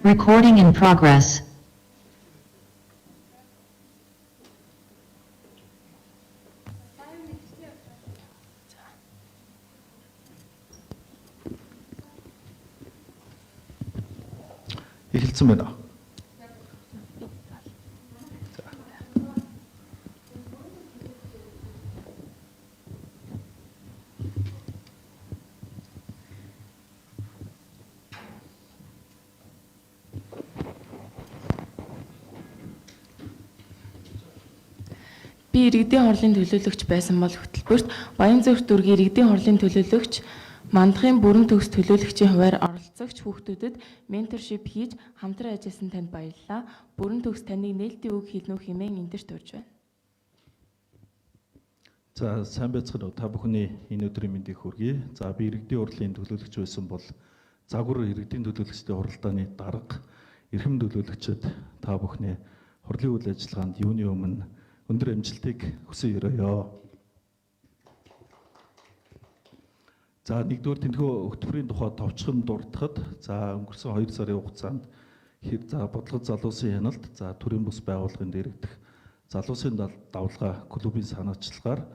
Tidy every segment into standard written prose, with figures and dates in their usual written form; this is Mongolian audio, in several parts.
Recording in progress. Эхэлсэн байна. Би иргэдийн хорлын төлөөлөгч байсан бол хөтөлбөрт Баянзүрх дүүргийн иргэдийн хорлын төлөөлөгч, мандахын бүрэн төгс төлөөлөгчийн хувьар оролцогч хүүхдүүдэд менторшип хийж хамтран ажилласан танд баярлалаа. Бүрэн төгс таныг нээлтийн үг хэлнэ үү хэмээн эндэрт урьж байна. За сайн байцгаана уу та бүхний энэ өдрийн мэндийг хүргэе. За би иргэдийн хурлын төлөөлөгч байсан бол загвар иргэдийн төлөөлөгчдийн хуралдааны дарга эрхэм төлөөлөгчд та бүхний хурлын үйл ажиллагаанд юуны өмнө өндөр амжилтыг хүсэн өрөөё. За нэгдүгээр тэнхүү хөтөлбөрийн тухай товчхон дурдахад за өнгөрсөн 2 сарын хугацаанд бодлого залуусын хяналт за төрийн бус байгууллагын дээрэгдэх залуусын давлгаа клубын санаачлагаар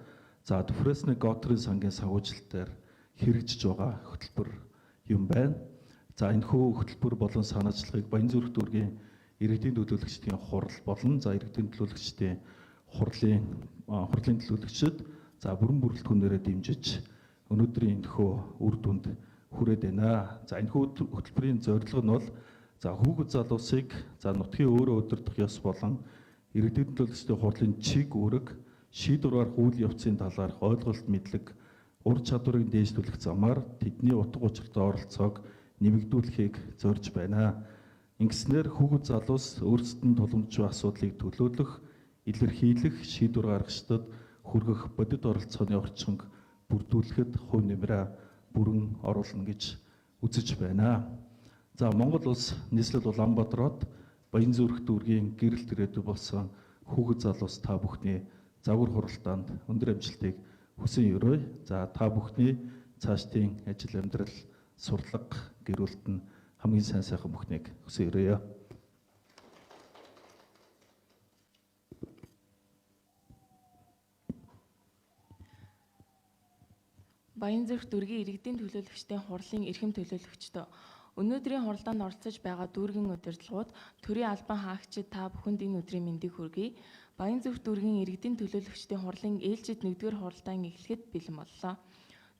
за Фрэсне Готрын сангийн санхүүжилтээр хэрэгжиж байгаа хөтөлбөр юм байна. За энэхүү хөтөлбөр болон санаачлагыг Баянзүрх дүүргийн иргэдийн төлөөлөгчдийн хурал болон за иргэдийн төлөөлөгчдийн хурлын төлөөлөгчид за бүрэн бүрэлдэхүүнээрээ дэмжиж өнөөдрийн энэхүү үр дүнд хүрээд байна. За энэхүү хөтөлбөрийн зорилго нь бол за хүүхэд залуусыг за нутгийн өөрөө удирдах ёс болон иргэдийн төлөөлөгчдийн хурлын чиг үүрэг шийдвэр гаргах үйл явцын талаарх ойлголт мэдлэг ур чадварыг дээшлүүлэх замаар тэдний утга учиртай оролцоог нэмэгдүүлэхийг зорж байна. Ингэснээр хүүхэд залуус өөрсдөд нь тулгамдж буй асуудлыг төлөөлөх, илэрхийлэх, шийдвэр гаргахчдад хүргэх бодит оролцооны орчинг бүрдүүлэхэд хувь нэмрээ бүрэн оруулна гэж үзэж байна. За Монгол улс нийслэл Улаанбаатарт Баянзүрх дүүргийн гэрэлт ирээдүй болсон хүүхэд залуус та бүхний загвар хуралдаанд өндөр амжилтыг хүсэн өрөөе. За та бүхний цаашдын ажил амьдрал, сурлага, гэр бүлд нь хамгийн сайхан бүхнийг хүсэн өрөөе. Баянзүрх дүүргийн иргэдийн төлөөлөгчдийн хурлын эрхэм төлөөлөгчдөө өнөөдрийн хуралдаанд оролцож байгаа дүүргийн удирдлагууд төрийн албан хаагчид та бүхэнд энэ өдрийн мэндийг хүргэе. Баянзүрх дүүргийн иргэдийн төлөөлөгчдийн хурлын ээлжид 1-р хуралдаан эхлэхэд бэлэн боллоо.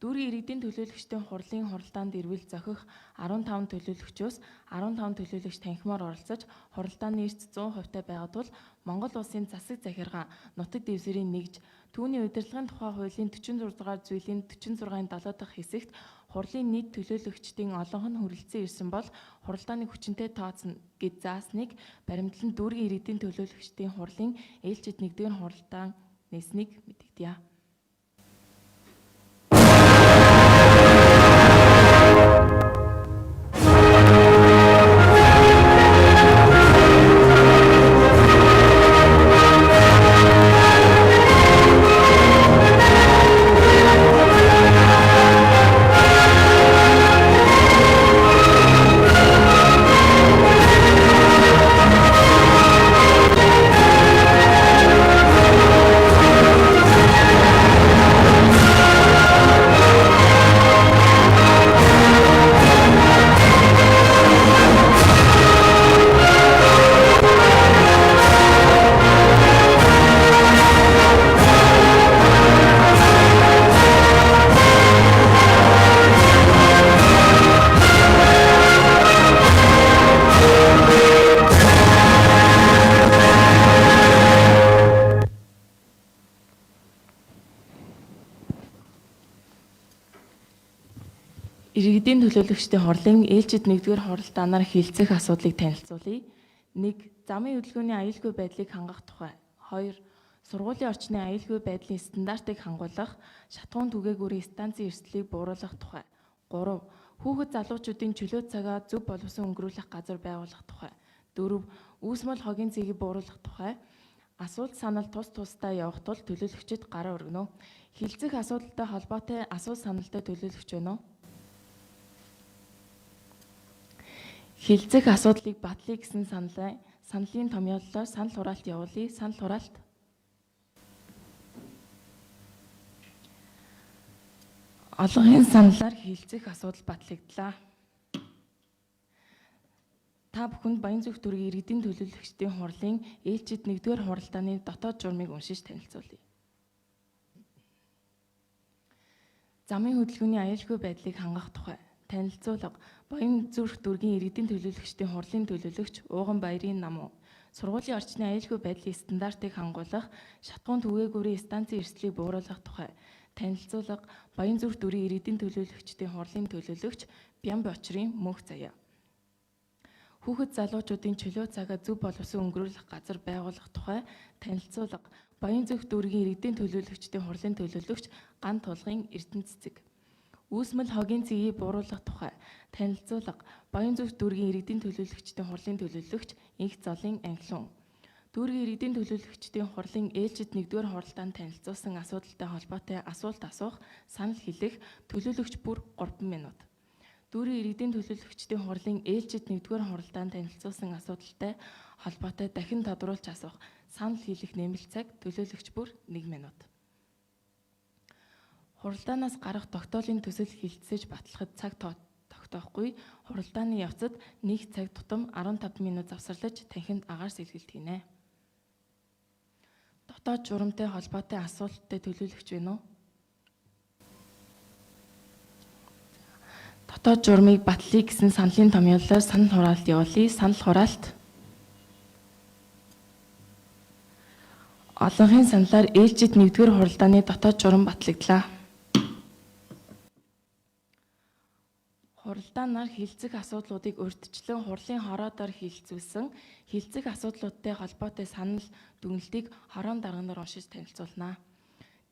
Дүүргийн иргэдийн төлөөлөгчдийн хурлын хуралдаанд ирвэл зохих 15 төлөөлөгчөөс 15 төлөөлөгч танхимаар оролцож хуралдааны эрс 100% байгаа тул Монгол улсын засаг захиргаан нутаг дэвсгэрийн нэгж түүний удирдлагын тухай хуулийн 46 дугаар зүйлийн 46-ын 7 дахь хэсэгт хурлын нийт төлөөлөгчдийн олонх нь хүрэлцэн ирсэн бол хуралдааны хүчинтэй тооцно гэж заасныг баримтлан дүүргийн иргэдийн төлөөлөгчдийн хурлын ээлжид 1-р хуралдаан нээснийг мэдэгдэе. Иргэдийн төлөөлөгчдийн хурлын ээлжид 1-р хуралдаанаар хилцэх асуудлыг танилцуулъя. 1. Замын хөдөлгөөний аюулгүй байдлыг хангах тухай. 2. Сургуулийн орчны аюулгүй байдлын стандартыг хангуулах, шатгуун түгээгүүрийн станцын эрсдлийг бууруулах тухай. 3. Хүүхэд залуучуудын чөлөө цагаа зөв боловсон өнгөрүүлэх газар байгуулах тухай. 4. Үүсмэл хогийн цэгийг бууруулах тухай. Асуулт санал тус тусдаа явах тул төлөөлөгчид гараа өргөнө. Хилцэх асуудалтай холбоотой асуулт саналтай төлөөлөгч өнө. Хилцэх асуудлыг батлая гэсэн саналын томьёоллоор санал хураалт явуулъя. Санал хураалт. Олонхын саналаар хилцэх асуудал батлагдлаа. Та бүхэнд Баянзүрх дүүргийн иргэдийн төлөөлөгчдийн хурлын ээлжид 1-р хуралдааны дотоод журмыг уншиж танилцуулъя. Замын хөдөлгөөний аюулгүй байдлыг хангах тухай танилцуулга. Баянзүрх дүүргийн иргэдийн төлөөлөгчдийн хурлын төлөөлөгч Ууган Баярын намуу сургуулийн орчны аюулгүй байдлын стандартыг хангуулах, шатхуун түгээгүүрийн станцын эрсдлийг бууруулах тухай танилцуулга. Баянзүрх дүүргийн иргэдийн төлөөлөгчдийн хурлын төлөөлөгч Бямби Очрын мөнх заяа. Хүүхэд залуучуудын чөлөө цагаа зөв боловсон өнгөрүүлэх газар байгуулах тухай танилцуулга. Баянзүрх дүүргийн иргэдийн төлөөлөгчдийн хурлын төлөөлөгч Ган Тулгын Эрдэнэ цэцэг. Үүсмэл хогийн цэгийг бууруулах тухай танилцуулга. Баянзүрх дүүргийн иргэдийн төлөөлөгчдийн хурлын төлөөлөгч Инх Золын Анхлун. Дүүргийн иргэдийн төлөөлөгчдийн хурлын ээлжид 1-р хуралдаанд танилцуулсан асуудалтай холбоотой асуулт асуух, санал хэлэх, төлөөлөгч бүр 3 минут. Дүүргийн иргэдийн төлөөлөгчдийн хурлын ээлжид 1-р хуралдаанд танилцуулсан асуудалтай холбоотой дахин тодруулж асуух, санал хэлэх нэмэлт цаг төлөөлөгч бүр 1 минут. Хуралдаанаас гарах тогтоолын төсөл хилцэж батлахад цаг тогтоохгүй, хуралдааны явцад 1 цаг тутам 15 минут завсарлаж танхимд агаар сэлгэлт хийнэ. Дотоод журамтай холбоотой асуулттай төлөөлөгч байна уу? Дотоод журмыг батлая гэсэн саналын томьёоллоор санал хураалт явуулъя. Санал хураалт. Олонхын саналаар ээлжид 1-р хуралдааны дотоод журам батлагдлаа. Хуралдаанаар хилцэх асуудлуудыг урьдчилан хурлын хороодоор хилцүүлсэн хилцэх асуудлуудтай холбоотой санал дүгнэлтийг хорон дарганаар уншиж танилцуулнаа.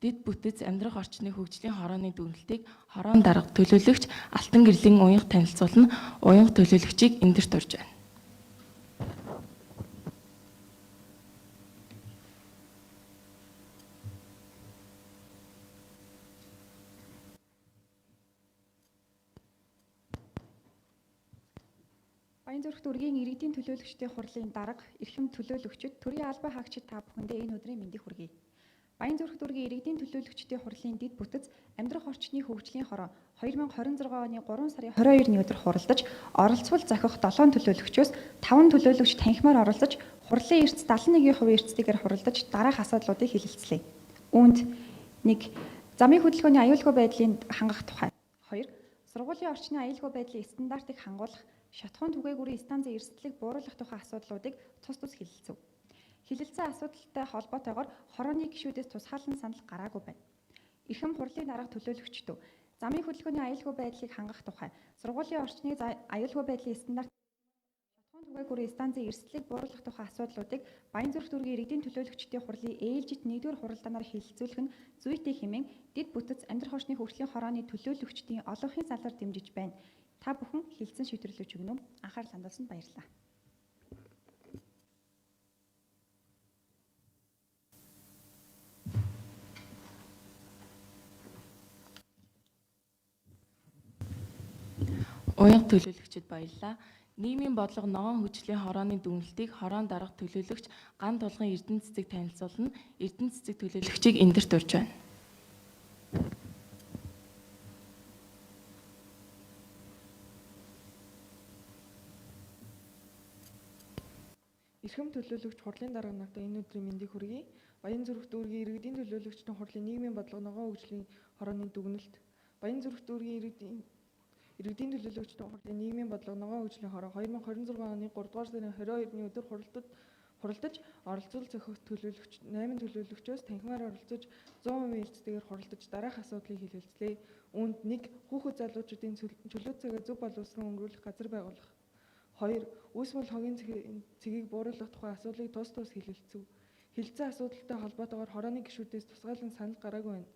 Дэд бүтэц амьдрах орчны хөгжлийн хорооны дүгнэлтийг хорон дарга төлөөлөгч Алтан гэрлийн уянга танилцуулна. Уянга төлөөлөгчийг эндэрт урьж байна. Баянзүрх дүүргийн иргэдийн төлөөлөгчдийн хурлын дарга, эрхэм төлөөлөгчид, төрийн албан хаагчид та бүхэндээ энэ өдрийн мэндийг хүргэе. Баянзүрх дүүргийн иргэдийн төлөөлөгчдийн хурлын дэд бүтэц амьдрах орчны хөгжлийн хороо 2026 оны 3 сарын 22-ны өдөр хуралдаж, оролцвол зохих 7 төлөөлөгчөөс 5 төлөөлөгч танхимаар оролцож, хурлын эрс 71% эрсдэлээр хуралдаж, дараах асуудлуудыг хэлэлцлээ. Үүнд 1. Замын хөдөлгөөний аюулгүй байдлыг хангах тухай. 2. Сургуулийн орчны аюулгүй байдлын стандартыг хангуулах, шатхуун түгээгүүрийн станцын эрсдлийг бууруулах тухай асуудлуудыг тус хэлэлцэв. Хэлэлцсэн асуудалтай холбоотойгоор хорооны гишүүдээс тусгаалan санал гараагүй байна. Эрхэм хурлын дарга төлөөлөгчдөө замын хөдөлгөөний аюулгүй байдлыг хангах тухай, сургуулийн орчны аюулгүй байдлын стандарт шатхуун түгээгүүрийн станцын эрсдлийг бууруулах тухай асуудлуудыг Баянзүрх дүүргийн иргэдийн төлөөлөгчдийн хурлын ээлжид 1-р хуралдаанаар хэлэлцүүлэх нь зүйтэй хэмээн дэд бүтэц амьдрах орчны хөгжлийн хорооны төлөөлөгчдийн олонхын салаар дэмжиж байна. Та бүхэн хэлэлцэн шийдвэрлэж өгнө үү? Анхаарал хандуулсанд баярлалаа. Уянга төлөөлөгчид баярлалаа. Нийгмийн бодлого ногоон хүчлийн хорооны дүгнэлтийг хорон дарга төлөөлөгч Ган Тулгын Эрдэнэ цэцэг танилцуулна. Эрдэнэ цэцэг төлөөлөгчийг эндэрт урьж байна. Эрхэм төлөөлөгч хурлын дарга нарт энэ өдрийн мэндийг хүргэе. Баянзүрх дүүргийн иргэдийн төлөөлөгчдийн хурлын нийгмийн бодлого ногоон хөгжлийн хорооны дүгнэлт. Баянзүрх дүүргийн иргэдийн төлөөлөгчдийн хурлын нийгмийн бодлого ногоон хөгжлийн хороо 2026 оны 3-р сарын 22-ны өдөр хуралдаж оролцвол зохих төлөөлөгч 8 төлөөлөгчөөс танхимаар оролцож 100% эрсдэлээр хуралдаж дараах асуудлыг хэлэлцлээ. Үүнд 1. Хүүхэд залуучуудын чөлөө цагаа зөв боловсрон өнгөрүүлэх газар байгуулах. 2. Үүсмэл хогийн цэгийг бууруулах тухай асуудлыг тус хэлэлцэв. Хэлэлцсэн асуудалтай холбоотойгоор хорооны гишүүдээс тусгаалan санал гараагүй байна.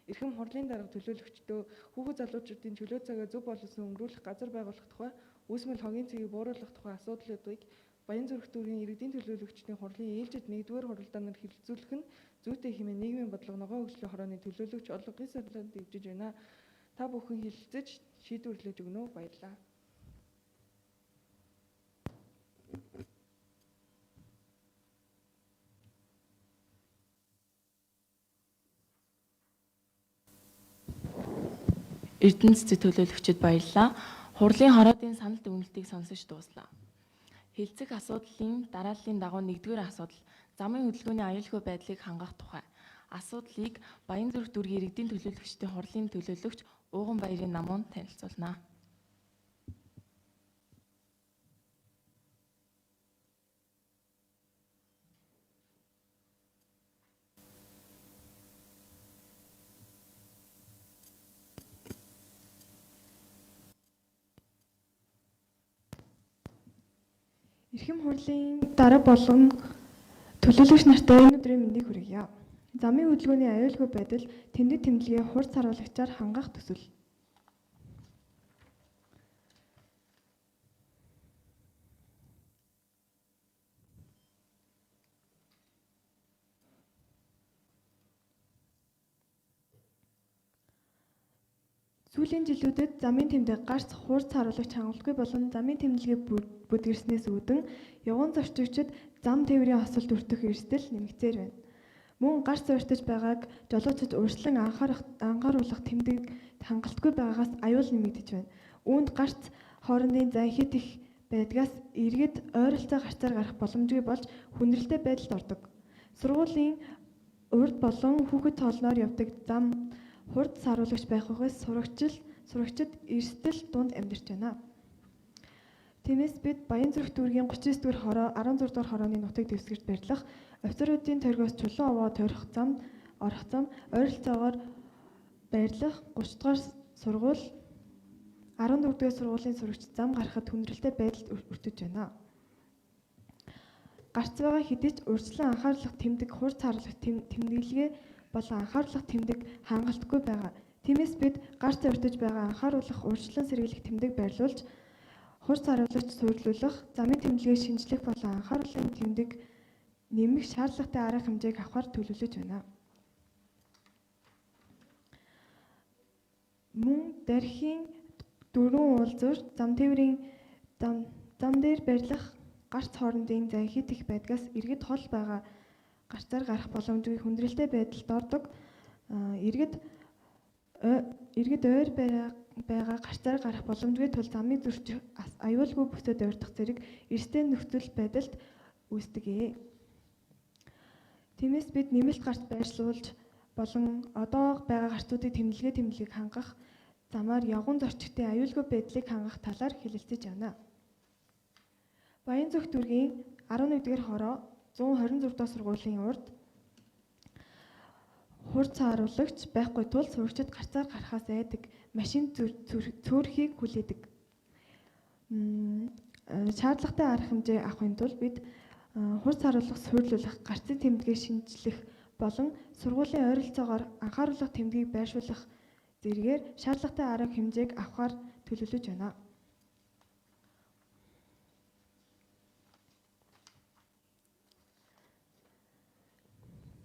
Эрхэм хурлын дарга төлөөлөгчдөө хүүхэд залуучуудын чөлөө цагаа зөв боловсрон өнгөрүүлэх газар байгуулах тухай, үүсмэл хогийн цэгийг бууруулах тухай асуудлуудыг Баянзүрх дүүргийн иргэдийн төлөөлөгчдийн хурлын ээлжид 1-р хуралдаанаар хэлэлцүүлэх нь зүйтэй хэмээн нийгмийн бодлого ногоон хөгжлийн хорооны төлөөлөгч Олонхын салаар дэвжиж байна. Та бүхэн хэлэлцэж шийдвэрлэж өгнө үү? Баярлалаа. Эрдэнэ цэцэг төлөөлөгчид баярлалаа. Хурлын хороодын санал дүгнэлтийг сонсож дууслаа. Хэлцэх асуудлын дарааллын дагуу нэгдүгээр асуудал замын хөдөлгөөний аюулгүй байдлыг хангах тухай. Асуудлыг Баянзүрх дүүргийн иргэдийн төлөөлөгчдийн хурлын төлөөлөгч Ууган Баярын намуун танилцуулнаа. Эрхэм хурлын дарга болон төлөөлөгч нартай энэ өдрийн мэндийг хүргье. Замын хөдөлгөөний аюулгүй байдал тэмдэг тэмдэглэгээ хурц харуулагчаар хангах төсөл. Сүүлийн жилүүдэд замын тэмдэг гарц хурц харуулагч хангалтгүй болон замын тэмдэглэгээ бүдгэрснээс үүдэн явган зорчигчид зам тээврийн осолд өртөх эрсдэл нэмэгцээр байна. Мөн гарц урьдчилж байгааг жолоочид урьдчилан анхааруулах тэмдэг хангалтгүй байгаагаас аюул нэмэгдэж байна. Үүнд гарц хоорондын зай хэд их байдгаас иргэд ойролцоо гарцаар гарах боломжгүй болж хүндрэлтэй байдалд ордог. Сургуулийн урд болон хүүхэд тоолноор явдаг зам хурц харуулагч байх үгээс сурагчид эрсдэл дунд амьдарч байна. Тиймээс бид Баянзүрх дүүргийн 39 дугаар хороо 16 дугаар хорооны нутаг дэвсгэрт барьлах офицеруудын тойргоос чулуун овоо тойрох зам орох зам ойролцоогоор байрлах 30 дугаар сургууль 14 дугаар сургуулийн сурагч зам гарахад хүндрэлтэй байдалд өртөж байна. Гарц байгаа хэдий ч урьдчилан анхаарлах тэмдэг хурц харуулах тэмдэглэгээ болон анхааруулах тэмдэг хангалтгүй байгаа. Тиймээс бид гарц өртөж байгаа анхааруулах урьдчилан сэргийлэх тэмдэг байрлуулж хурц харуулагч суйрлуулах, замын тэмдэглэгээ шинжлэх болон анхааруулгын тэмдэг нэмэх шаардлагатай арга хэмжээг авахар төлөвлөж байна. Мөн дархийн 4 уулзуур зам тээврийн зам дээр барьлах гарц хоорондын зай хэд их байдгаас иргэд хол байгаа гарцаар гарах боломжгүй хүндрэлтэй байдалд ордог. Иргэд ойр байгаа гарцаар гарах боломжгүй тул замыг зөрчиж аюулгүй бүсэд ойртох зэрэг эрсдэл нөхцөл байдалд үүсдэг. Тиймээс бид нэмэлт гарц байршуулж болон одоо байгаа гарцуудыг тэмдэглэгийг хангах замаар явган зорчигчдын аюулгүй байдлыг хангах талаар хэлэлцэж байна. Баянзүрх дүүргийн 11-р хороо 126 дахь сургуулийн урд хурц харуулагч байхгүй тул сурагчид гарцаар гарахаас айдаг машин цөөрхийг хүлээдэг. Шаардлагатай арга хэмжээ авахын тулд бид хурц харуулах, суйрлуулах, гарцын тэмдгээ шинжлэх болон сургуулийн ойролцоогоор анхааруулах тэмдгийг байршуулах зэргээр шаардлагатай арга хэмжээг авахар төлөвлөж байна.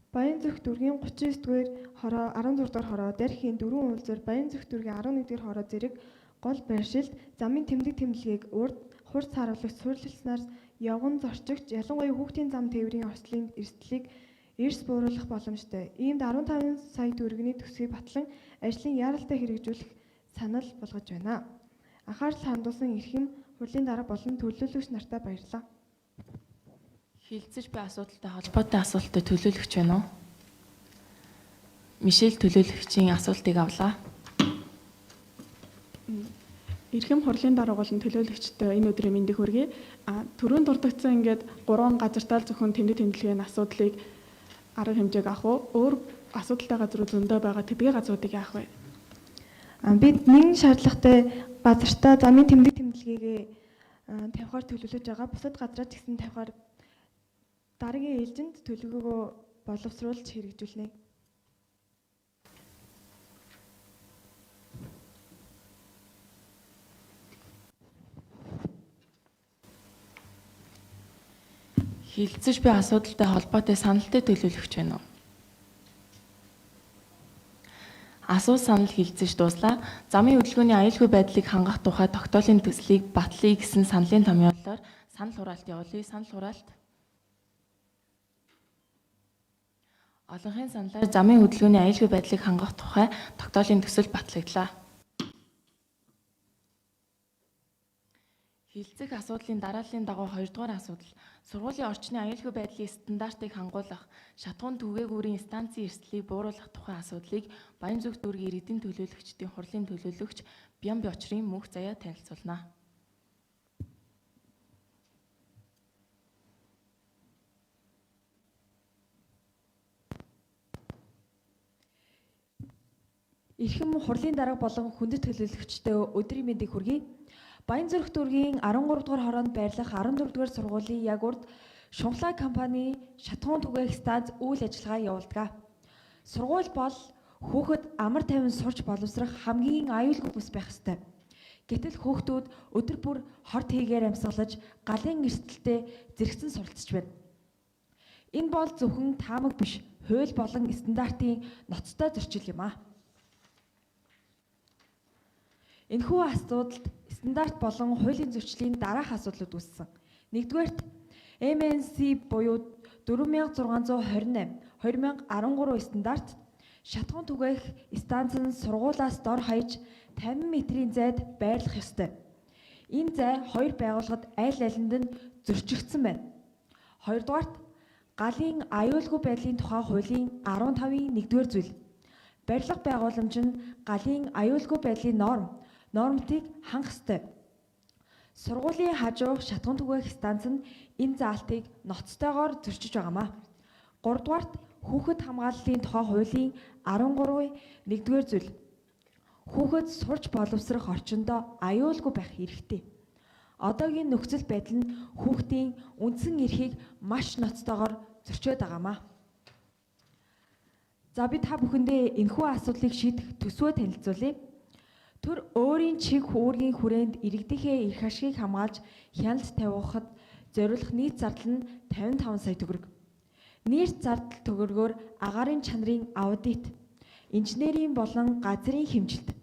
Баянзүрх дүүргийн 39-р хороо 16-р хороо дархийн 4 уулзуур Баянзүрх дүүргийн 11-р хороо зэрэг гол байршилд замын тэмдэг тэмдэглэгийг урд хурц харуулагч суйрлуулснаар явган зорчигч ялангуяа хүүхдийн зам тээврийн ослын эрсдлийг эрс бууруулах боломжтой. Иймд 15 сая төгрөгийн төсвийг батлан ажлын яаралтай хэрэгжүүлэх санал болгож байна. Анхаарал хандуулсан эрхэм хурлын дарга болон төлөөлөгч нартай баярлалаа. Хилцэж буй асуудалтай холбоотой асуултад төлөөлөгч байна уу? Мишель төлөөлөгчийн асуултыг авлаа. Эрхэм хурлын дарга болон төлөөлөгчтэй энэ өдрийн мэндийг хүргэе. Төрөнд дурдгдсан ингээд 3 газартаа зөвхөн тэмдэг тэмдэглэгийн асуудлыг арга хэмжээг авах уу? Өөр асуудалтай газрууд зөндөө байгаа тэдгээр газруудыг яах вэ? Бид нэгэн шаардлагатай газартаа замын тэмдэг тэмдэглэгээ тавихаар төлөвлөж байгаа. Бусад газраа ч гэсэн тавихаар дараагийн ээлжинд төлөвлөгөө боловсруулж хэрэгжүүлнэ. Хилцэж буй асуудалтай холбоотой саналтай төлөөлөгч байна уу? Асуулт санал хилцэж дууслаа. Замын хөдөлгөөний аюулгүй байдлыг хангах тухай тогтоолын төслийг батлая гэсэн саналын томьёолоор санал хураалт явуулъя. Санал хураалт. Олонхын саналаар замын хөдөлгөөний аюулгүй байдлыг хангах тухай тогтоолын төсөл батлагдлаа. Хилцэх асуудлын дарааллын дагуу 2 дугаар асуудал. Сургуулийн орчны аюулгүй байдлын стандартыг хангуулах, шатхуун түгээгүүрийн станцын эрсдлийг бууруулах тухай асуудлыг Баянзүрх дүүргийн иргэдийн төлөөлөгчдийн хурлын төлөөлөгч Бямби Очрын мөнх заяа танилцуулна. Эрхэм хурлын дарга болон хүндэт төлөөлөгчдөө өдрийн мэндийг хүргэе. Баянзүрх дүүргийн 13 дугаар хороонд байрлах 14 дугаар сургуулийн яг урд Шунхлаа компани шатхуун түгээх станц үйл ажиллагаа явуулдаг. Сургууль бол хүүхэд амар тайван сурч боловсрох хамгийн аюулгүй бүс байх ёстой. Гэтэл хүүхдүүд өдөр бүр хорт хийгээр амьсгалж галын эрсдэлтэй зэрэгцэн суралцж байна. Энэ бол зөвхөн таамаг биш, хууль болон стандартын ноцтой зөрчил юм аа. Энэхүү асуудалд стандарт болон хуулийн зөрчлийн дараах асуудлууд үүссэн. Нэгдүгээрт MNC буюу 4628 2013 стандарт шатхуун түгээх станц нь сургуулиас дор хаяж 50 метрийн зайд байрлах ёстой. Энэ зай хоёр байгууллагад аль алинд нь зөрчигдсөн байна. Хоёрдугаарт галын аюулгүй байдлын тухай хуулийн 15-ийн 1-р зүйл. Барилга байгууламж нь галын аюулгүй байдлын нормтыг хангах ёстой. Сургуулийн хажуу шатхуун түгээх станц нь энэ заалтыг ноцтойгоор зөрчиж байгаамаа. 3-дугаарт хүүхэд хамгааллын тухай хуулийн 13-ийн 1-р зүйл. Хүүхэд сурч боловсрох орчиндөө аюулгүй байх хэрэгтэй. Одоогийн нөхцөл байдал нь хүүхдийн үндсэн эрхийг маш ноцтойгоор зөрчөөд байгаамаа. За би та бүхэндээ энэхүү асуудлыг шийдэх төсвөө танилцуулъя. Төр өөрийн чиг үүргийн хүрээнд иргэдийнхээ эрх ашгийг хамгаалж хяналт тавиухад зориулах нийт зардал нь 55 сая төгрөг. Нийт зардал төгрөгөөр агаарын чанарын аудит, инженерийн болон газрын хэмжилт,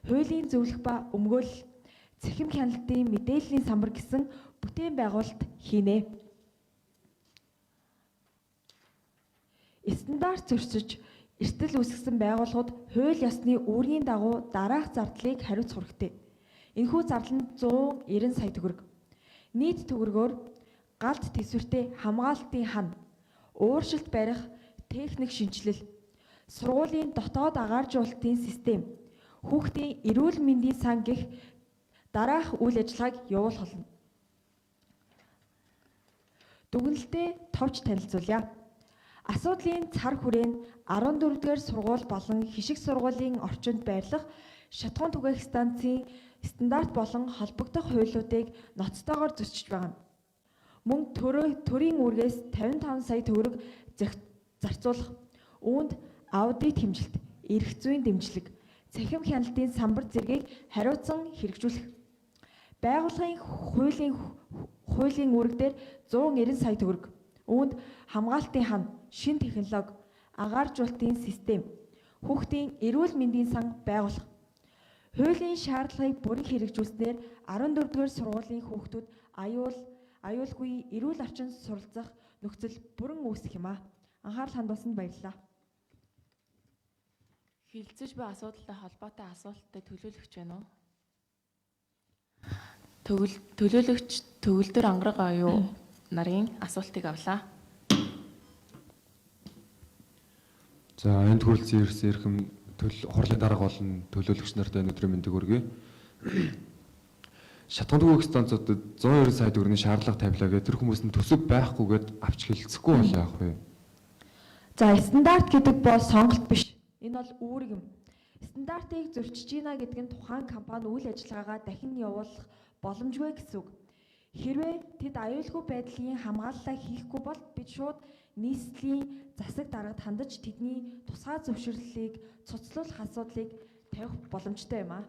хуулийн зөвлөх ба өмгөөлөл, цэрхэм хяналтын мэдээллийн самбар гэсэн бүтээн байгуулалт хийнэ. Стандарт зөрчиж эрсдэл үүсгэсэн байгууллагууд хууль ёсны үүргийн дагуу дараах зардлыг хариуцах хэрэгтэй. Энэхүү зардал нь 190 сая төгрөг. Нийт төгрөгөөр галт төсвөртэй хамгаалалтын хан, ууршилт барих техник шинжилэл, сургуулийн дотоод агааржуулалтын систем, хүүхдийн эрүүл мэндийн сан гэх дараах үйл ажиллагааг явуулах болно. Дүгнэлтэд товч танилцуулъя. Асуудлын цар хүрээ нь 14-р сургууль болон хишиг сургуулийн орчинд байрлах шатхуун түгээх станцын стандарт болон холбогдох хуулиудыг ноцтойгоор зөрчиж байгаа нь. Мөн төрийн үүргээс 55 сая төгрөг зарцуулах, үүнд аудит хэмжилт, эрх зүйн дэмжлэг, цахим хяналтын самбар зэргийг хариуцсан хэрэгжүүлэх. Байгууллагын хуулийн үүрэг дээр 190 сая төгрөг, үүнд хамгаалтын хан, шин технологи, агааржуулалтын систем, хүүхдийн эрүүл мэндийн сан байгуулах. Хуулийн шаардлагыг бүрэн хэрэгжүүлснээр 14-р сургуулийн хүүхдүүд аюулгүй эрүүл орчинд суралцах нөхцөл бүрэн үүсэх юм аа. Анхаарал хандуулсанд баярлалаа. Хилцэж буй асуудалтай холбоотой асуултад төлөөлөгч байна уу? Төлөөлөгч төгөлдөр ангараг оюу нарын асуултыг авлаа. За энд хүрэлцэн ирсэн эрхэм хурлын дарга болон төлөөлөгч нартай өнөөдрийн мэндийг хүргэе. Шатхуун түгээх станцуудад 190 сая төгрөгийн шаардлага тавилаа гэдэг тэр хүмүүс нь төсөв байхгүйгээд авч хэлцэхгүй болоо яах вэ? За стандарт гэдэг бол сонголт биш. Энэ бол үүрэг юм. Стандартыг зөрчиж гинэ гэдэг нь тухайн компани үйл ажиллагаагаа дахин явуулах боломжгүй гэсэн үг. Хэрвээ тэд аюулгүй байдлын хамгааллаа хийхгүй бол бид шууд нийслэлийн засаг даргад хандаж тэдний тусгай зөвшөөрлийг цуцлуулах асуудлыг тавих боломжтой юм аа.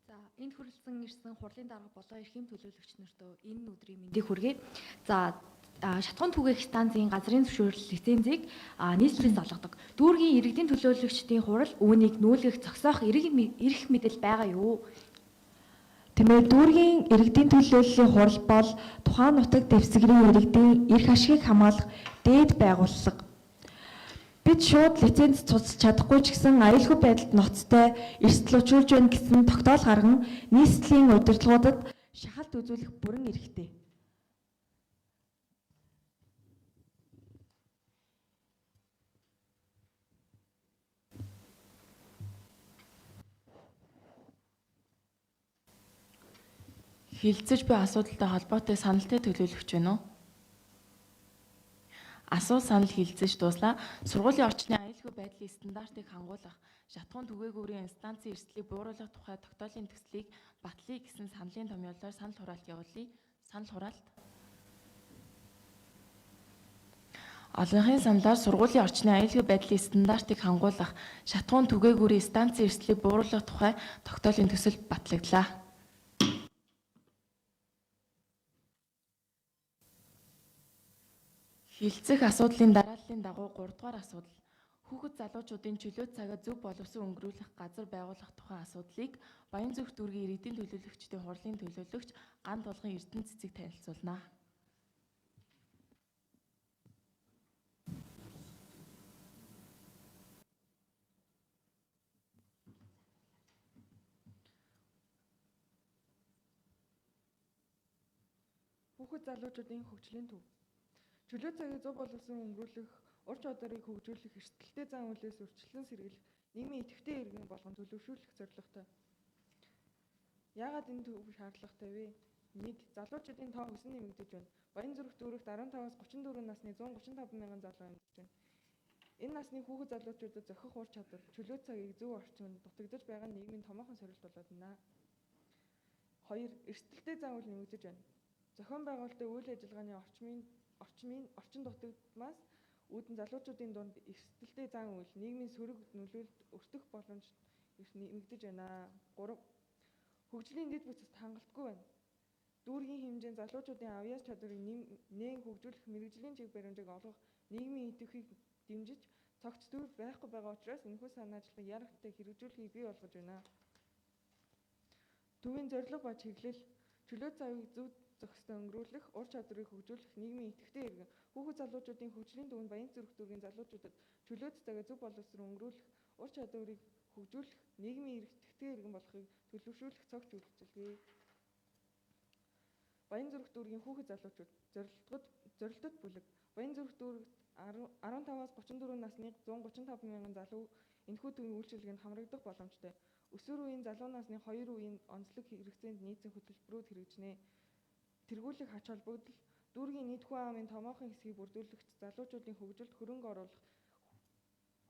За энд хүрэлцэн ирсэн хурлын дарга болон эрхэм төлөөлөгч нартөө энэ өдрийн мэндийг хүргэе. За шатхуун түгээх станцын газрын зөвшөөрөл лицензийг нийслэлээс олгодог. Дүүргийн иргэдийн төлөөлөгчдийн хурал үүнийг нүүлгэх зогсоох эрх мэдэл байгаа юу? Тиймээ дүүргийн иргэдийн төлөөллийн хурал бол тухайн нутаг дэвсгэрийн иргэдийн эрх ашгийг хамгаалах дээд байгууллага. Бид шууд лиценз цуцж чадахгүй ч гэсэн аюулгүй байдалд ноцтой эрсдэл учруулж байна гэсэн тогтоол гарган нийслэлийн удирдлагуудад шахалт үзүүлэх бүрэн эрхтэй. Хилцэж буй асуудалтай холбоотой саналтай төлөөлөгч байна уу? Асуулт санал хилцэж дууслаа. Сургуулийн орчны аюулгүй байдлын стандартыг хангуулах, шатхуун түгээгүүрийн инстанцийн эрсдлийг бууруулах тухай тогтоолын төслийг батлая гэсэн саналын томьёолоор санал хураалт явуулъя. Санал хураалт. Олонхын саналаар сургуулийн орчны аюулгүй байдлын стандартыг хангуулах, шатхуун түгээгүүрийн инстанцийн эрсдлийг бууруулах тухай тогтоолын төсөл батлагдлаа. Хилцэх асуудлын дарааллын дагуу 3 дугаар асуудал. Хүүхэд залуучуудын чөлөө цагаа зөв боловсон өнгөрүүлэх газар байгуулах тухай асуудлыг Баянзүрх дүүргийн иргэдийн төлөөлөгчдийн хурлын төлөөлөгч Ган Тулгын Эрдэнэ цэцэг танилцуулнаа. Хүүхэд залуучуудын хөгжлийн төв. Чөлөө цагийг зөв боловсон өнгөрүүлэх, ур чадварыг хөгжүүлэх, эрсдэлтэй зан үйлээс урьдчилан сэргийлэх, нийгмийн идэвхтэй иргэн болгон төлөвшүүлэх зорилготой. Яагаад энэ төв шаардлагатай вэ? 1. Залуучуудын тоо өсөн нэмэгдэж байна. Баянзүрх дүүрэгт 15-аас 34 насны 135 мянган залуу амьдарч байна. Энэ насны хүүхэд залуучуудад зохих ур чадвар, чөлөө цагийг зөв орчинд дутагдж байгаа нь нийгмийн томоохон сорилт болоод байна. 2. Эрсдэлтэй зан үйл нэмэгдэж байна. Зохион байгуулалтын үйл ажиллагааны орчин дутагдмаас үүдэн залуучуудын дунд эрсдэлтэй зан үйл, нийгмийн сөрөг нөлөөлөлд өртөх боломж нэмэгдэж байна. 3. Хөгжлийн дэд бүтцэд хангалтгүй байна. Дүүргийн хэмжээнд залуучуудын авьяас чадварыг нээн хөгжүүлэх, мэрэгжлийн чиг баримжааг олгох, нийгмийн идэвхийг дэмжиж, цогц төвөөр байхгүй байгаа учраас энэхүү санаа ажиллагааг яарахтай хэрэгжүүлэхийг бий болгож байна. Төвийн зорилго ба чиглэл: чөлөө цагийг зөв зохистой өнгөрүүлэх, ур чадварыг хөгжүүлэх, нийгмийн идэвхтэй иргэн хүүхэд залуучуудын хөгжлийн төвөнд Баянзүрх дүүргийн залуучуудад чөлөө цагаа зөв боловсрон өнгөрүүлэх, ур чадварыг хөгжүүлэх, нийгмийн идэвхтэй иргэн болохыг төлөвшүүлэх цогц үйлчилгээ. Баянзүрх дүүргийн хүүхэд залуучууд зорилтод бүлэг. Баянзүрх дүүрэгт 15-аас 34 насны 135 мянган залуу энэхүү төвийн үйлчилгээнд хамрагдах боломжтой. Өсвөр үеийн залуу насны 2 үеийн онцлог хэрэгцээнд нийцсэн хөтөлбөрүүд хэрэгжинэ. Тэргүүлэх ач холбогдол: дүүргийн нийт хүн амын томоохон хэсгийг бүрдүүлэгч залуучуудын хөгжилд хөрөнгө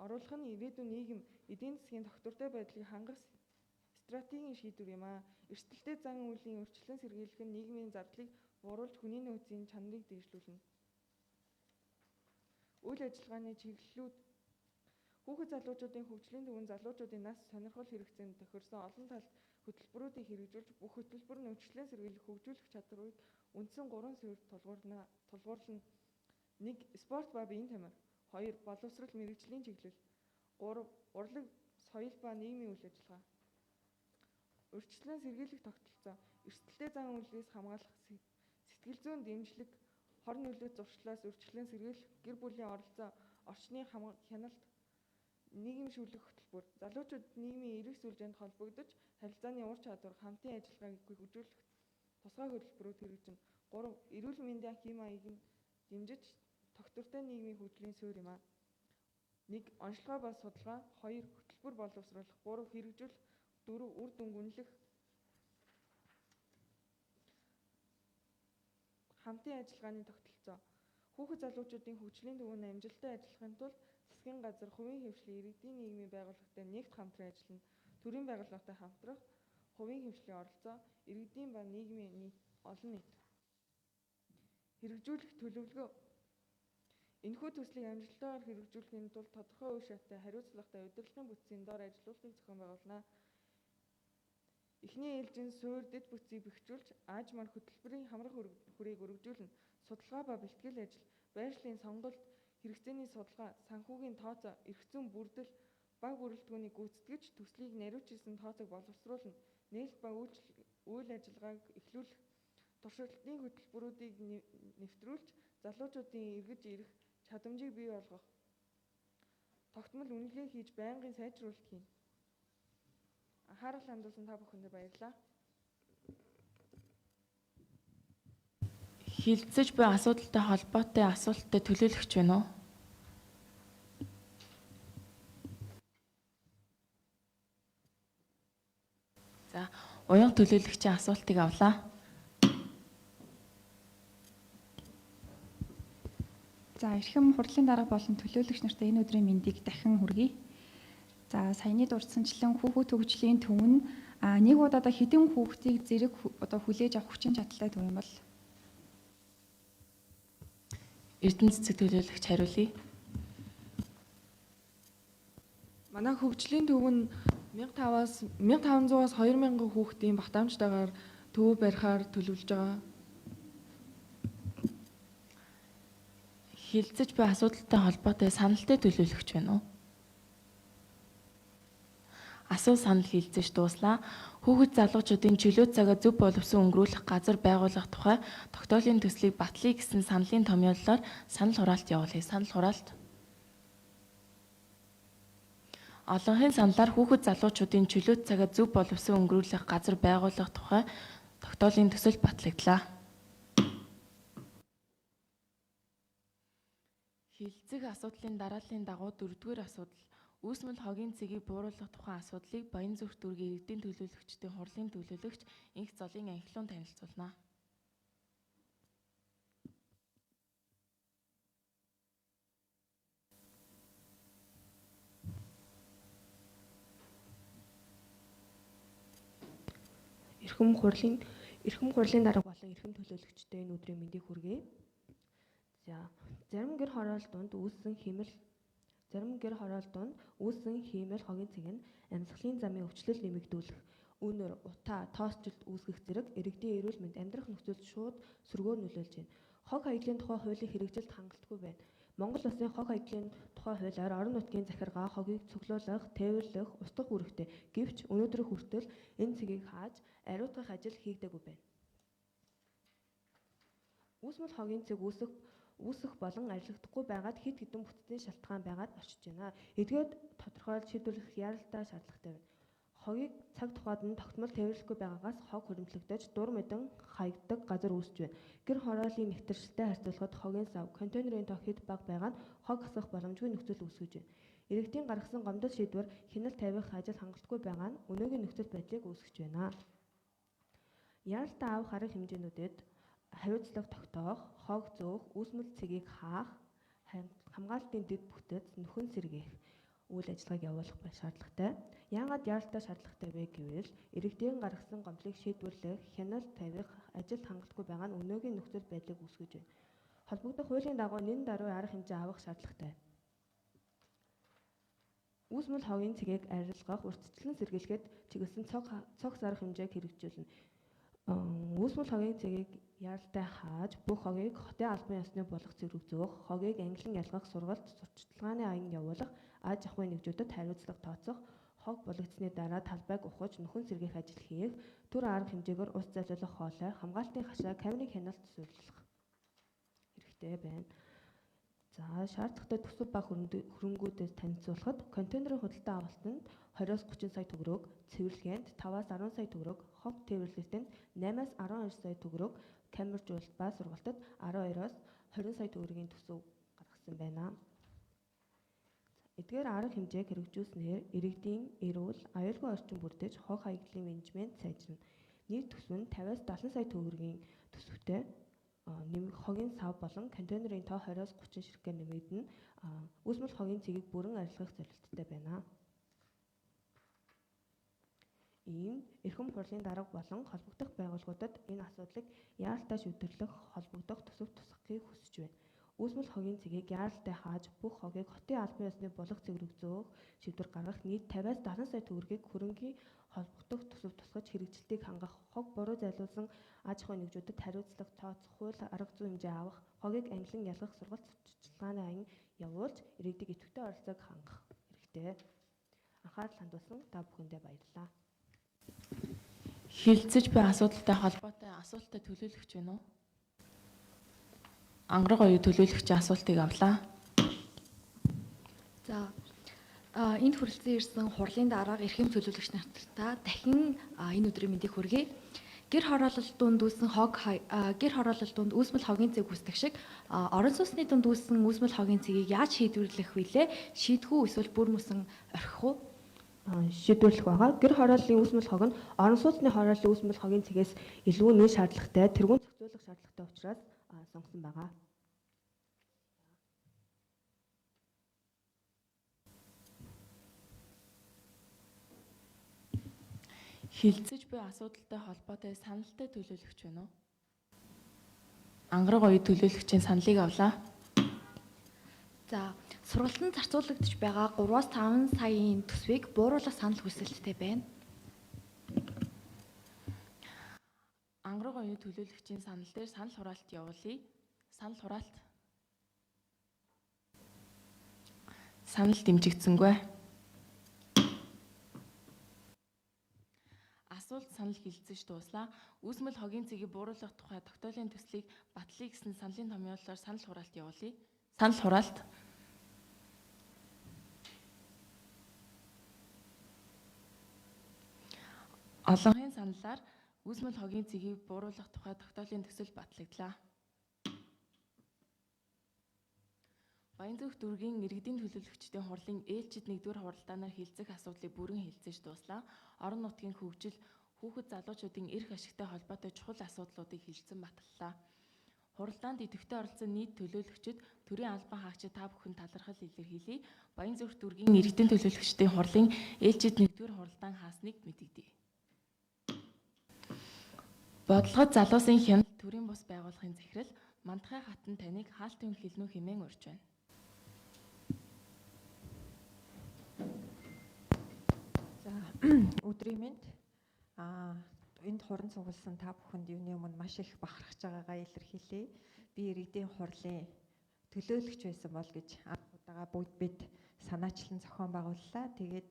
оруулах нь ирээдүйн нийгэм, эдийн засгийн тогтвортой байдлыг хангах стратегийн шийдвэр юм а. Эрсдэлтэй зан үйлийн урьдчилан сэргийлэх нь нийгмийн зардлыг бууруулж хүний нөөцийн чанарыг дээшлүүлнэ. Үйл ажиллагааны чиглэлүүд: хүүхэд залуучуудын хөгжлийн төвөнд залуучуудын нас сонирхол хэрэгцээнд тохирсон олон талт хөтөлбөрүүдийг хэрэгжүүлж, бүх хөтөлбөр нь урьдчилан сэргийлэх, хөгжүүлэх чадварыг үндсэн 3 суурьд тулгуурлана. 1. Спорт ба биеийн тамир. 2. Боловсрол мэргэжлийн чиглэл. 3. Урлаг, соёл ба нийгмийн үйл ажиллагаа. Урьдчилан сэргийлэх тогтолцоо: эрсдэлтэй зан үйлээс хамгаалах, сэтгэл зүйн дэмжлэг, хор нөлөөт зуршлаас урьдчилан сэргийлэх, гэр бүлийн оролцоо, орчны хяналт, нийгэмшүүлэх хөтөлбөр. Залуучууд нийгмийн эрх сүлжээнд холбогдож, харилцааны ур чадвар, хамтын ажиллагааг хөгжүүлэх тусгай хөтөлбөрүүд хэрэгжинэ. 3. Эрүүл мэндийн хэм маягийг дэмжиж, тогтвортой нийгмийн хөгжлийн суурь юм а. 1. Онцлогоо ба судалгаа. 2. Хөтөлбөр боловсруулах. 3. Хэрэгжүүлэх. 4. Үр дүн гүнлэх. Хамтын ажиллагааны тогтолцоо: хүүхэд залуучуудын хөгжлийн төвөнд амжилттай ажиллахын тулд засгийн газар, хувийн хвшлийн, иргэдийн нийгмийн байгууллагатай нэгт хамтран ажиллана. Төрийн байгууллагатай хамтрах, хувийн хвшлийн оролцоо, иргэдийн ба нийгмийн олон нийт. Хэрэгжүүлэх төлөвлөгөө: энэхүү төслийг амжилттайгаар хэрэгжүүлэхийн тулд тодорхой үе шаттай, хариуцлагатай удирдлагын бүтцийн дор ажиллуулгыг зохион байгуулна. Эхний ээлжийн суурь дэд бүтцийг бэхжүүлж, аажмаар хөтөлбөрийн хамрах хүрээг өргөжүүлнэ. Судалгаа ба бэлтгэл ажил, байршлын сонголт, хэрэгцээний судалгаа, санхүүгийн тооцоо, эрх зүйн бүрдэл, баг бүрэлдэхүүнийг гүйцэтгэж, төслийг наривчилсан тооцоог боловсруулна. Нээлт ба үйл ажиллагааг эхлүүлэх, туршилтын хөтөлбөрүүдийг нэвтрүүлж, залуучуудын эргэж ирэх чадамжийг бий болгох. тогтмол үнэлгээ хийж байнгын сайжруулалт хийн. Анхаарал хандуулсан та бүхэндээ баярлалаа. Хилцэж буй асуудалтай холбоотой асуултад төлөөлөгч байна уу? За, уян төлөөлөгчийн асуултыг авлаа. За эрхэм хурлын дарга болон төлөөлөгч нартай энэ өдрийн мэндийг дахин хүргэе. За саяны дурдсанчлан хүүхэд төгжлийн төв нь нэг удаадаа хэдэн хүүхдийг зэрэг одоо хүлээж авах хүчин чадалтай төв юм бол Эрдэнэ цэцэг төлөөлөгч хариулъя. Манай хөгжлийн төв нь 1500-аас 2000 хүүхдийн багтаамжтайгаар төв барихаар төлөвлөж байгаа. Хилцэж буй асуудалтай холбоотой саналтай төлөөлөгч байна уу? Асуу санал хилцэж дууслаа. Хүүхэд залуучуудын чөлөө цагаа зөв боловсон өнгөрүүлэх газар байгуулах тухай тогтоолын төслийг батлая гэсэн саналын томьёоллоор санал хураалт явуулъя. Санал хураалт. Олонхын саналаар хүүхэд залуучуудын чөлөө цагаа зөв боловсон өнгөрүүлэх газар байгуулах тухай тогтоолын төсөл батлагдлаа. Хилцэх асуудлын дарааллын дагуу 4-р асуудал үүсмэл хогийн цэгийг бууруулах тухайн асуудлыг Баянзүрх дүүргийн иргэдийн төлөөлөгчдийн хурлын төлөөлөгч Инх Золын анхлуун танилцуулна. Эрхэм хурлын дарга болон эрхэм төлөөлөгчдөө энэ өдрийн мэндийг хүргэе. За, зарим гэр хороолтонд үүссэн хиймэл хогийн цэг нь амьсгалын замын өвчлөл нэмэгдүүлэх, үнэр, утаа, тоосчлт үүсгэх зэрэг иргэдийн эрүүл мэнд амьдрах нөхцөлд шууд сөргөөр нөлөөлж байна. Хог хаягдлын тухай хуулийн хэрэгжилт хангалтгүй байна. Монгол Улсын хог хаягдлын тухай хуулиар орон нутгийн захиргаа хогийг цуглуулах, тээвэрлэх, устгах үүрэгтэй. Гэвч өнөөдөр хүртэл энэ цэгийг хааж ариутгах ажил хийгдээгүй байна. Үүсмэл хогийн цэг үүсэх болон ажиллагдахгүй байгаад хэд хэдэн бүтцийн шалтгаан байгаад орчиж байна. Эдгээр тодорхойлж шийдвэрлэх яралтай шаардлагатай байна. Хогийг цаг тухайд нь тогтмол тээвэрлэхгүй байгаагаас хог хөрөмтлөгдөж дур мэдэн хаягддаг газар үүсэж байна. Гэр хорооллын нэвтэршилтэй харьцуулахад хогийн сав, контейнерын тоо хэд бага байгаа нь хог асах боломжгүй нөхцөл үүсгэж байна. Иргэдийн гаргасан гомдол шийдвэр хяналт тавих ажил хангалтгүй байгаа нь өнөөгийн нөхцөл байдлыг үүсгэж байна. Яралтай авах арга хэмжээнүүдэд хариуцлага тогтоох, хог зөөх, үүсмэл цэгийг хаах, хамгаалтын дэд бүтэц, нөхөн сэргээх үйл ажиллагааг явуулах шаардлагатай. Яагаад яралтай шаардлагатай вэ гэвэл иргэдийн гаргасан гомдлыг шийдвэрлэх, хяналт тавих ажил хангалтгүй байгаа нь өнөөгийн нөхцөл байдлыг үүсгэж байна. Холбогдох хуулийн дагуу нэн даруй арга хэмжээ авах шаардлагатай. Үүсмэл хогийн цэгийг арилгах, урьдчилан сэргийлэхэд чиглэсэн цогц арга хэмжээг хэрэгжүүлнэ. Үүсмэл хогийн цэгийг яралтай хааж бүх хогийг хотын албан ёсны болох цэг рүү зөөх, хогийг ангилан ялгах, сургалт, сурталчилгааны аян явуулах, аж ахуйн нэгжүүдэд хариуцлага тооцох, хог булагдсны дараа талбайг ухаж нөхөн сэргээх ажил хийх, түр арга хэмжээгээр ус залуулах хоолой, хамгаалтын хашаа, камерын хяналт зөвлөх хэрэгтэй байна. За, шаардлагатай төсөв ба хөрөнгүүдээс танилцуулахад контейнерын худалдаа авалтанд 20-30 сая төгрөг, цэвэрлэгээнд 5-10 сая төгрөг, хог тээвэрлэлтэнд 8-12 сая төгрөг, камержуулалт ба сургалтад 12-20 сая төгрөгийн төсөв гаргасан байна. Эдгээр арга хэмжээг хэрэгжүүлснээр иргэдийн эрүүл, аюулгүй орчин бүрдэж хог хаягдлын менежмент сайжирна. Нийт төсөв нь 50-70 сая төгрөгийн төсөвтэй хогийн сав болон контейнерын тоо 20-30 ширхгээр нэмэгдэнэ. Үүсмэл хогийн цэгийг бүрэн арилгах зорилттой байна. Ийм эрхэм хурлын дарга болон холбогдох байгууллагуудад энэ асуудлыг яаралтай шийдвэрлэх, холбогдох төсөв тусгахыг хүсэж байна. Үүсмэл хогийн цэгийг яаралтай хааж бүх хогийг хотын албан ёсны булах цэг рүү зөөх шийдвэр гаргах, нийт 50-70 сая төгрөгийг хөрөнгийн холбогдох төсөв тусгаж хэрэгжилтийг хангах, хог буруу зайлуулсан аж ахуйн нэгжүүдэд хариуцлага тооцох, хууль арга зүйн хэмжээ авах, хогийг ангилан ялгах, сургалт, сурталчилгааны аян явуулж иргэдийг идэвхтэй оролцоог хангах хэрэгтэй. Анхаарал хандуулсан та бүхэндээ баярлалаа. Хилцэж буй асуудалтай холбоотой асуултад төлөөлөгч байна уу? Ангараг оюу төлөөлөгчийн асуултыг авлаа. За, Энд хүрэлцэн ирсэн хурлын дарга эрхэм төлөөлөгч нартаа дахин энэ өдрийн мэндийг хүргэе. Гэр хороолол дунд үүссэн гэр хороолол дунд үүсмэл хогийн цэг үүсдэг шиг орон сууцны дунд үүссэн үүсмэл хогийн цэгийг яаж шийдвэрлэх вүлээ? Шийдэх үү эсвэл бүр мөсөн орхих уу? Шийдвэрлэх байгаа. Гэр хорооллын үүсмэл хог нь орон сууцны хорооллын үүсмэл хогийн цэгээс илүү нэн шаардлагатай, тэргуун зохицуулах шаардлагатай учраас сонгосон байгаа. Хилцэж буй асуудалтай холбоотой саналтай төлөөлөгч байна уу? Ангараг оюу төлөөлөгчийн саналыг авлаа. За, сургалтанд зарцуулагдж байгаа 3-5 саяын төсвийг бууруулах санал хүсэлттэй байна. Ангараг оюу төлөөлөгчийн санал дээр санал хураалт явуулъя. Санал хураалт. Санал дэмжигдсэнгүй. Асуулт санал хилцэж дууслаа. Үүсмэл хогийн цэгийг бууруулах тухай тогтоолын төслийг батлая гэсэн саналын томьёолоор санал хураалт явуулъя. Санал хураалт. Олонхын саналаар үүсмэл хогийн цэгийг бууруулах тухай тогтоолын төсөл батлагдлаа. Баянзүрх дүүргийн иргэдийн төлөөлөгчдийн хурлын ээлжид 1-р хуралдаанаар хилцэх асуудлыг бүрэн хилцэж дууслаа. Орон нутгийн хөгжил, хүүхэд залуучуудын эрх ашигтай холбоотой чухал асуудлуудыг хилцэн баталлаа. Хуралдаанд идэвхтэй оролцсон нийт төлөөлөгчид, төрийн албан хаагчид та бүхэн талархал илэрхийлье. Баянзүрх дүүргийн иргэдийн төлөөлөгчдийн хурлын ээлжид 1-р хуралдаан хаасныг мэдэгдэе. Бодлогод залуусын хяналт, төрийн бус байгууллагын захирал, Мандахай хатан таныг хаалтын хэлнүү хэмээн урьж байна. Өдрийн мэнд энд хуран цугласан та бүхэнд юуны өмнө маш их бахархаж байгаагаа илэрхийлье. Би иргэдийн хурлын төлөөлөгч байсан бол гэж анх удаага бүгд бид санаачлан зохион байгууллаа. Тэгээд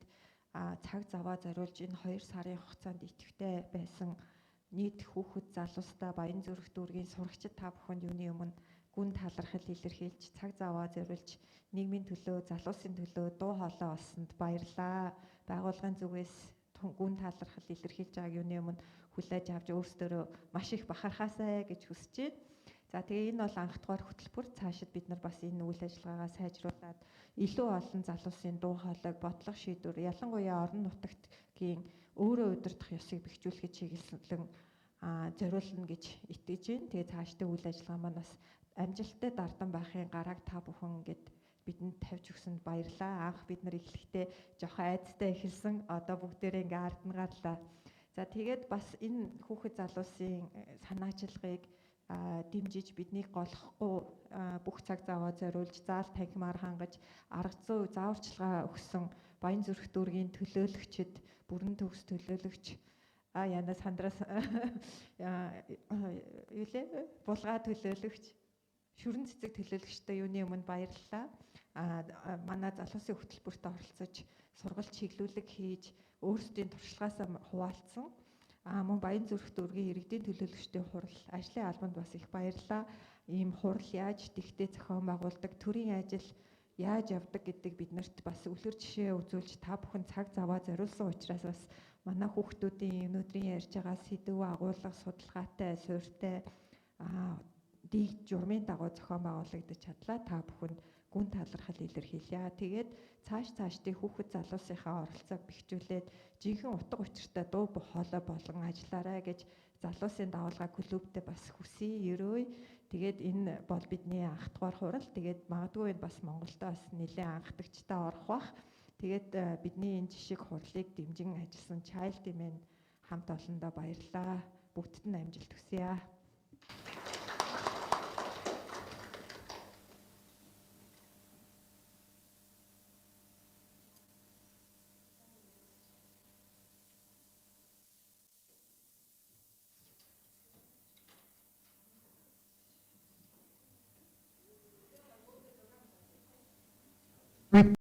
цаг заваа зориулж энэ 2 сарын хугацаанд идэвхтэй байсан нийт хүүхэд залуустай Баянзүрх дүүргийн сурагчид та бүхэнд юуны өмнө гүн талархал илэрхийлж цаг заваа зориулж нийгмийн төлөө, залуусын төлөө дуу хоолой олсонд баярлалаа. Байгууллагын зүгээс гүн талархал илэрхийлж байгааг юуны өмнө хүлээж авч өөрсдөө маш их бахархаасай гэж хүсэж байна. За тэгээ энэ бол анх дугаар хөтөлбөр. Цаашид бид нар бас энэ үйл ажиллагаагаа сайжруулад илүү олон залуусын дуу хоолойг бодлого шийдвэр, ялангуяа орон нутагтгийн өөрөө удирдах ёсыг бэхжүүлэхэд чиглэсэн зориулна гэж итгэж байна. Тэгээ цаашдаа үйл ажиллагаа маань бас амжилттай дардан байхын гарааг та бүхэн ингээд бидэнд тавьж өгсөнд баярлалаа. Анх бид нар эхлэхдээ жоохон айцтай эхэлсэн. Одоо бүгдээрээ ингээ ард нь гарлаа. За тэгээд бас энэ хүүхэд залуусын санаачилгыг дэмжиж биднийг голохгүй бүх цаг заваа зориулж заал танхимаар хангаж арга зүй зааварчилгаа өгсөн Баянзүрх дүүргийн төлөөлөгчд, бүрэн төгс төлөөлөгч яна сандраас булгаа төлөөлөгч, шүрэн цэцэг төлөөлөгчтэй юуны өмнө баярлалаа. Манай залуусын хөтөлбөрт оролцож сургалт чиглүүлэг хийж өөрсдийн туршлагаасаа хуваалцсан. Мөн Баянзүрх дүүргийн иргэдийн төлөөлөгчдийн хурал ажлын албанд бас их баярлалаа. Ийм хурал яаж тэгтээ зохион байгуулдаг, төрийн ажил яаж явдаг гэдэг биднэрт бас үлгэр жишээ үзүүлж та бүхэн цаг заваа зориулсан учраас бас манай хүүхдүүдийн өнөөдрийн ярьж байгаа сэдв агуулга судалгаатай, суурьтай дэг журмын дагуу зохион байгуулагдаж чадлаа. Та бүхэнд гүн талархал илэрхийлье. Тэгээд цаашдын хүүхэд залуусынхаа оролцоог бэхжүүлээд жинхэнэ утга учиртай дуу хоолой болгон ажиллаарай гэж залуусын давалгаа клубтэй бас хүсье, ерөөй. Тэгээд энэ бол бидний анх дугаар хурал. Тэгээд магадгүй энэ бас Монголд бас нэлээд анхдагчтай орох бах. Тэгээд бидний энэ жишг хурлыг дэмжин ажилласан Child-ийн хамт олондоо баярлалаа. Бүгдд нь амжилт хүсье.